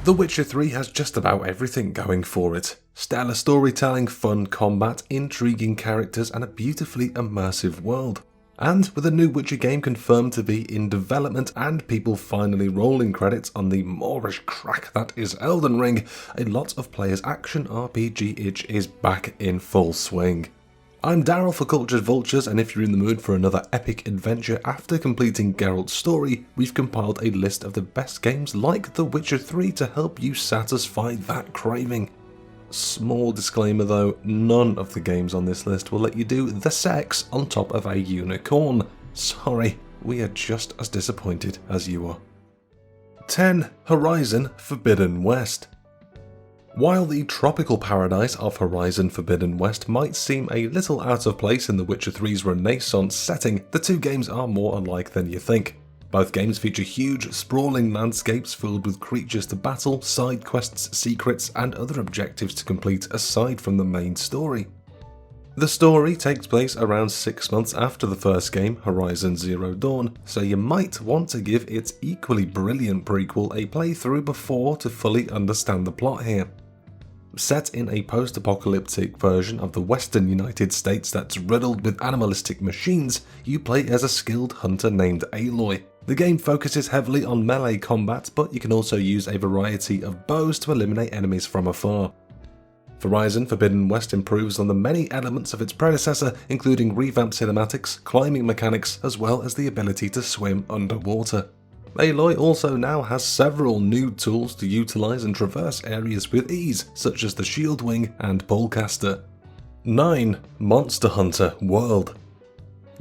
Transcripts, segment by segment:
The Witcher 3 has just about everything going for it. Stellar storytelling, fun combat, intriguing characters, and a beautifully immersive world. And with a new Witcher game confirmed to be in development and people finally rolling credits on the moreish crack that is Elden Ring, a lot of players' action RPG itch is back in full swing. I'm Daryl for Cultured Vultures, and if you're in the mood for another epic adventure after completing Geralt's story, we've compiled a list of the best games like The Witcher 3 to help you satisfy that craving. Small disclaimer though, none of the games on this list will let you do the sex on top of a unicorn. Sorry, we are just as disappointed as you are. 10. Horizon Forbidden West. While the tropical paradise of Horizon Forbidden West might seem a little out of place in The Witcher 3's Renaissance setting, the two games are more alike than you think. Both games feature huge, sprawling landscapes filled with creatures to battle, side quests, secrets, and other objectives to complete aside from the main story. The story takes place around 6 months after the first game, Horizon Zero Dawn, so you might want to give its equally brilliant prequel a playthrough before to fully understand the plot here. Set in a post-apocalyptic version of the western United States that's riddled with animalistic machines, you play as a skilled hunter named Aloy. The game focuses heavily on melee combat, but you can also use a variety of bows to eliminate enemies from afar. Horizon Forbidden West improves on the many elements of its predecessor, including revamped cinematics, climbing mechanics, as well as the ability to swim underwater. Aloy also now has several new tools to utilise and traverse areas with ease, such as the Shield Wing and Polecaster. 9. Monster Hunter World.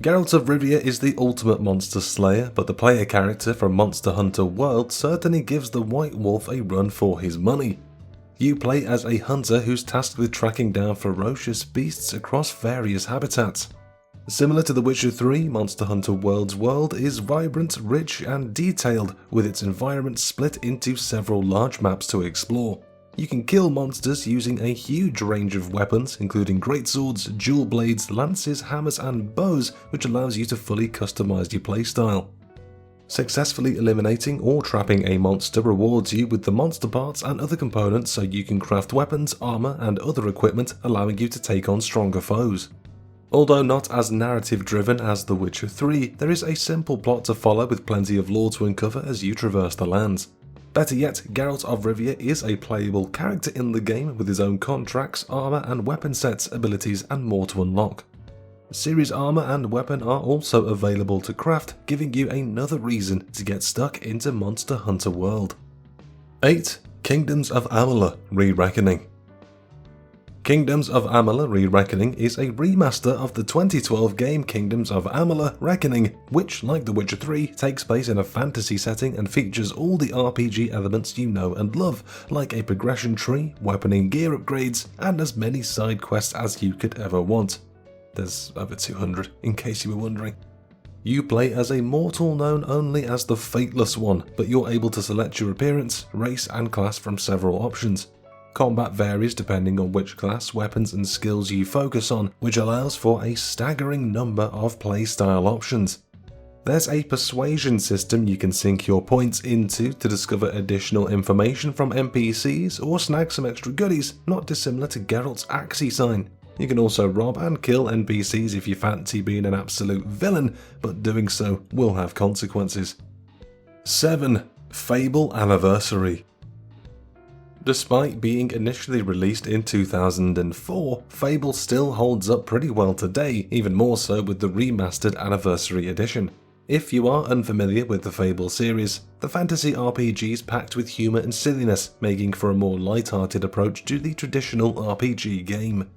Geralt of Rivia is the ultimate monster slayer, but the player character from Monster Hunter World certainly gives the White Wolf a run for his money. You play as a hunter who's tasked with tracking down ferocious beasts across various habitats. Similar to The Witcher 3, Monster Hunter World's world is vibrant, rich, and detailed, with its environment split into several large maps to explore. You can kill monsters using a huge range of weapons, including greatswords, dual blades, lances, hammers, and bows, which allows you to fully customize your playstyle. Successfully eliminating or trapping a monster rewards you with the monster parts and other components so you can craft weapons, armor, and other equipment, allowing you to take on stronger foes. Although not as narrative driven as The Witcher 3, there is a simple plot to follow with plenty of lore to uncover as you traverse the lands. Better yet, Geralt of Rivia is a playable character in the game with his own contracts, armor and weapon sets, abilities, and more to unlock. Series armor and weapon are also available to craft, giving you another reason to get stuck into Monster Hunter World. 8. Kingdoms of Amalur Re-Reckoning. Kingdoms of Amalur Re-Reckoning is a remaster of the 2012 game Kingdoms of Amalur Reckoning, which, like The Witcher 3, takes place in a fantasy setting and features all the RPG elements you know and love, like a progression tree, weapon and gear upgrades, and as many side quests as you could ever want. There's over 200, in case you were wondering. You play as a mortal known only as the Fateless One, but you're able to select your appearance, race, and class from several options. Combat varies depending on which class, weapons, and skills you focus on, which allows for a staggering number of playstyle options. There's a persuasion system you can sink your points into to discover additional information from NPCs or snag some extra goodies, not dissimilar to Geralt's Axii sign. You can also rob and kill NPCs if you fancy being an absolute villain, but doing so will have consequences. 7. FABLE Anniversary. Despite being initially released in 2004, FABLE still holds up pretty well today, even more so with the remastered Anniversary Edition. If you are unfamiliar with the FABLE series, the fantasy RPG is packed with humour and silliness, making for a more light-hearted approach to the traditional RPG game.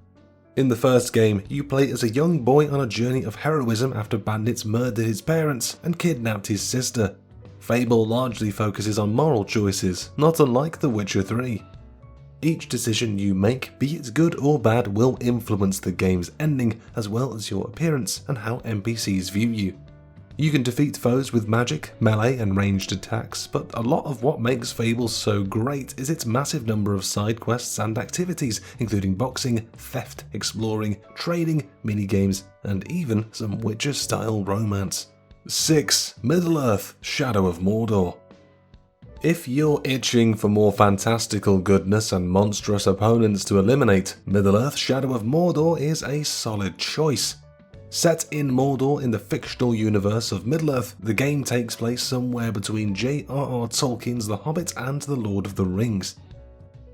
In the first game, you play as a young boy on a journey of heroism after bandits murdered his parents and kidnapped his sister. FABLE largely focuses on moral choices, not unlike The Witcher 3. Each decision you make, be it good or bad, will influence the game's ending, as well as your appearance and how NPCs view you. You can defeat foes with magic, melee, and ranged attacks, but a lot of what makes FABLE so great is its massive number of side quests and activities, including boxing, theft, exploring, trading, minigames, and even some Witcher-style romance. 6. Middle-earth: Shadow of Mordor. If you're itching for more fantastical goodness and monstrous opponents to eliminate, Middle-earth: Shadow of Mordor is a solid choice. Set in Mordor in the fictional universe of Middle-earth, the game takes place somewhere between J.R.R. Tolkien's The Hobbit and The Lord of the Rings.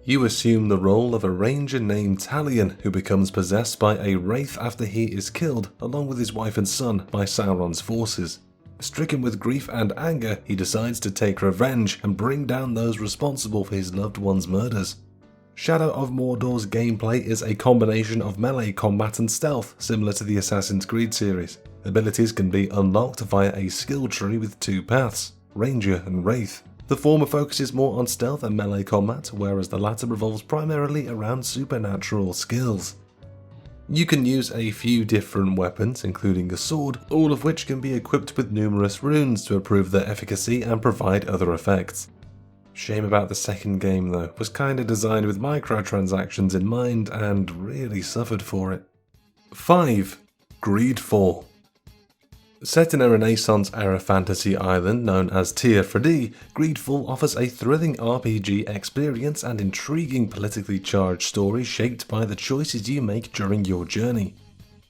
You assume the role of a ranger named Talion, who becomes possessed by a wraith after he is killed, along with his wife and son, by Sauron's forces. Stricken with grief and anger, he decides to take revenge and bring down those responsible for his loved one's murders. Shadow of Mordor's gameplay is a combination of melee combat and stealth, similar to the Assassin's Creed series. Abilities can be unlocked via a skill tree with 2 paths, Ranger and Wraith. The former focuses more on stealth and melee combat, whereas the latter revolves primarily around supernatural skills. You can use a few different weapons, including a sword, all of which can be equipped with numerous runes to improve their efficacy and provide other effects. Shame about the second game though, was kinda designed with microtransactions in mind and really suffered for it. 5. GREEDFALL. Set in a Renaissance-era fantasy island known as Tir Freddy, GREEDFALL offers a thrilling RPG experience and intriguing politically charged story shaped by the choices you make during your journey.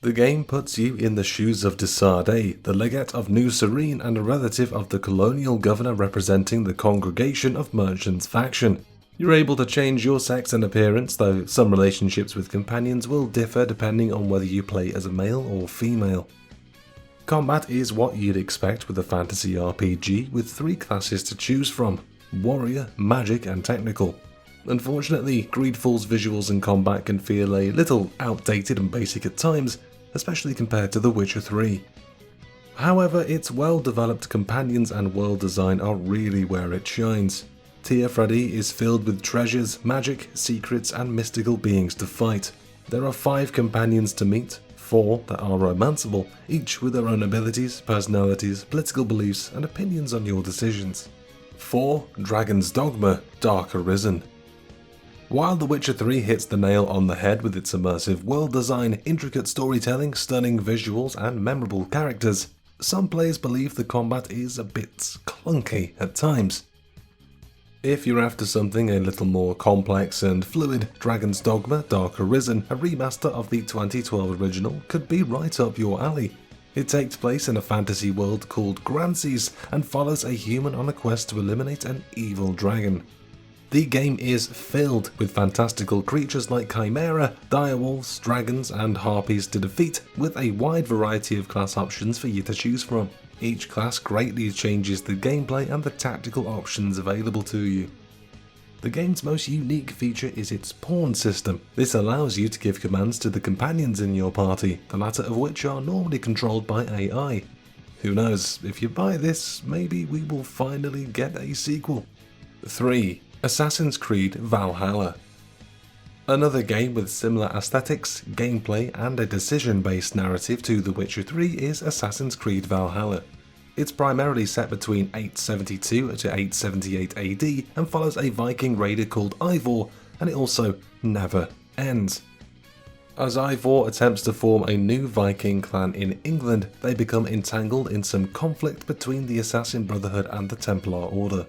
The game puts you in the shoes of de Sardet, the legate of New Serene and a relative of the colonial governor representing the Congregation of Merchants faction. You're able to change your sex and appearance, though some relationships with companions will differ depending on whether you play as a male or female. Combat is what you'd expect with a fantasy RPG, with 3 classes to choose from: Warrior, Magic and Technical. Unfortunately, GREEDFALL's visuals and combat can feel a little outdated and basic at times, especially compared to The Witcher 3. However, its well-developed companions and world design are really where it shines. Tir Freddy is filled with treasures, magic, secrets and mystical beings to fight. There are 5 companions to meet, 4 that are romanceable, each with their own abilities, personalities, political beliefs and opinions on your decisions. 4. Dragon's Dogma: Dark Arisen. While The Witcher 3 hits the nail on the head with its immersive world design, intricate storytelling, stunning visuals and memorable characters, some players believe the combat is a bit clunky at times. If you're after something a little more complex and fluid, Dragon's Dogma: Dark Arisen, a remaster of the 2012 original, could be right up your alley. It takes place in a fantasy world called Granseas and follows a human on a quest to eliminate an evil dragon. The game is filled with fantastical creatures like chimera, direwolves, dragons and harpies to defeat, with a wide variety of class options for you to choose from. Each class greatly changes the gameplay and the tactical options available to you. The game's most unique feature is its pawn system. This allows you to give commands to the companions in your party, the latter of which are normally controlled by AI. Who knows, if you buy this, maybe we will finally get a sequel. 3. Assassin's Creed VALHALLA. Another game with similar aesthetics, gameplay and a decision-based narrative to The Witcher 3 is Assassin's Creed VALHALLA. It's primarily set between 872 to 878 AD and follows a Viking raider called Eivor, and it also never ends. As Eivor attempts to form a new Viking clan in England, they become entangled in some conflict between the Assassin Brotherhood and the Templar Order.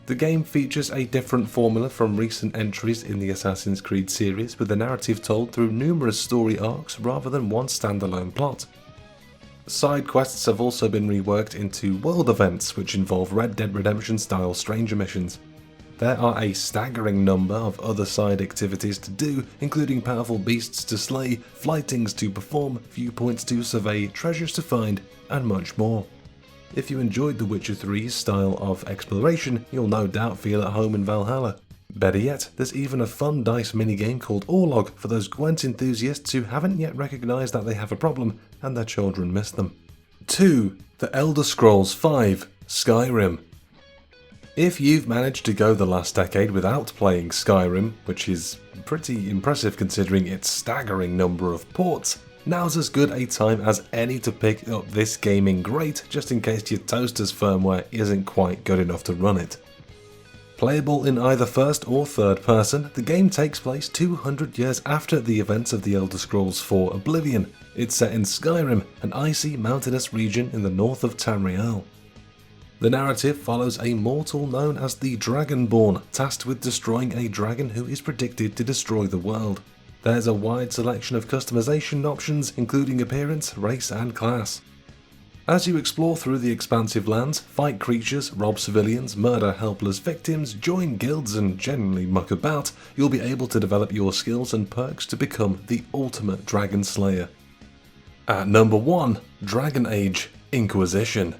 The game features a different formula from recent entries in the Assassin's Creed series, with the narrative told through numerous story arcs rather than one standalone plot. Side quests have also been reworked into world events, which involve Red Dead Redemption style stranger missions. There are a staggering number of other side activities to do, including powerful beasts to slay, flightings to perform, viewpoints to survey, treasures to find, and much more. If you enjoyed The Witcher 3's style of exploration, you'll no doubt feel at home in Valhalla. Better yet, there's even a fun dice minigame called Orlog for those Gwent enthusiasts who haven't yet recognised that they have a problem and their children miss them. 2. The Elder Scrolls V: Skyrim. If you've managed to go the last decade without playing Skyrim, which is pretty impressive considering its staggering number of ports, now's as good a time as any to pick up this gaming great, just in case your toaster's firmware isn't quite good enough to run it. Playable in either first or third person, the game takes place 200 years after the events of the Elder Scrolls IV Oblivion. It's set in Skyrim, an icy mountainous region in the north of Tamriel. The narrative follows a mortal known as the Dragonborn, tasked with destroying a dragon who is predicted to destroy the world. There's a wide selection of customization options, including appearance, race and class. As you explore through the expansive lands, fight creatures, rob civilians, murder helpless victims, join guilds and generally muck about, you'll be able to develop your skills and perks to become the ultimate dragon slayer. At number 1, Dragon Age Inquisition.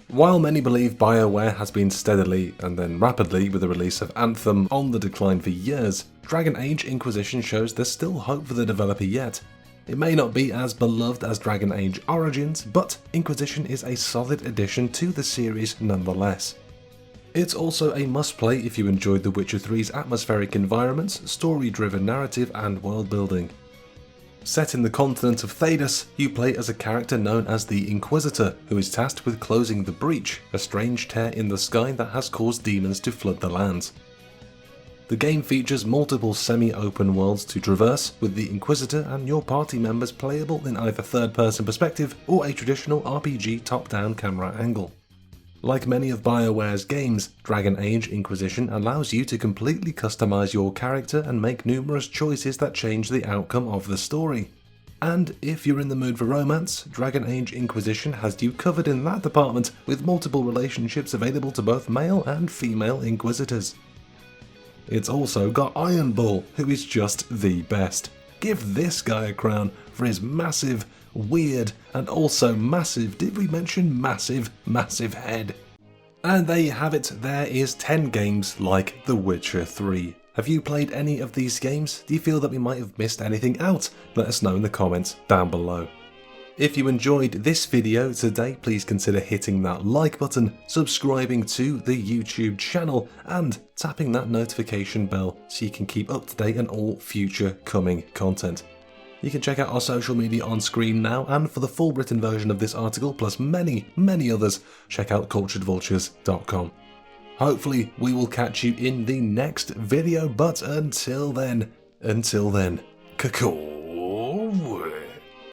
While many believe BioWare has been steadily, and then rapidly with the release of Anthem, on the decline for years, Dragon Age Inquisition shows there's still hope for the developer yet. It may not be as beloved as Dragon Age Origins, but Inquisition is a solid addition to the series nonetheless. It's also a must-play if you enjoyed The Witcher 3's atmospheric environments, story-driven narrative and world-building. Set in the continent of Thedas, you play as a character known as the Inquisitor, who is tasked with closing the Breach, a strange tear in the sky that has caused demons to flood the lands. The game features multiple semi-open worlds to traverse, with the Inquisitor and your party members playable in either third-person perspective or a traditional RPG top-down camera angle. Like many of BioWare's games, Dragon Age Inquisition allows you to completely customize your character and make numerous choices that change the outcome of the story. And if you're in the mood for romance, Dragon Age Inquisition has you covered in that department, with multiple relationships available to both male and female Inquisitors. It's also got Iron Bull, who is just the best. Give this guy a crown for his massive, weird, and also massive, did we mention massive head? And there you have it, there is 10 games like The Witcher 3. Have you played any of these games? Do you feel that we might have missed anything out? Let us know in the comments down below. If you enjoyed this video today, please consider hitting that like button, subscribing to the YouTube channel, and tapping that notification bell so you can keep up to date on all future coming content. You can check out our social media on screen now, and for the full written version of this article, plus many others, check out culturedvultures.com. Hopefully we will catch you in the next video, but until then, caw.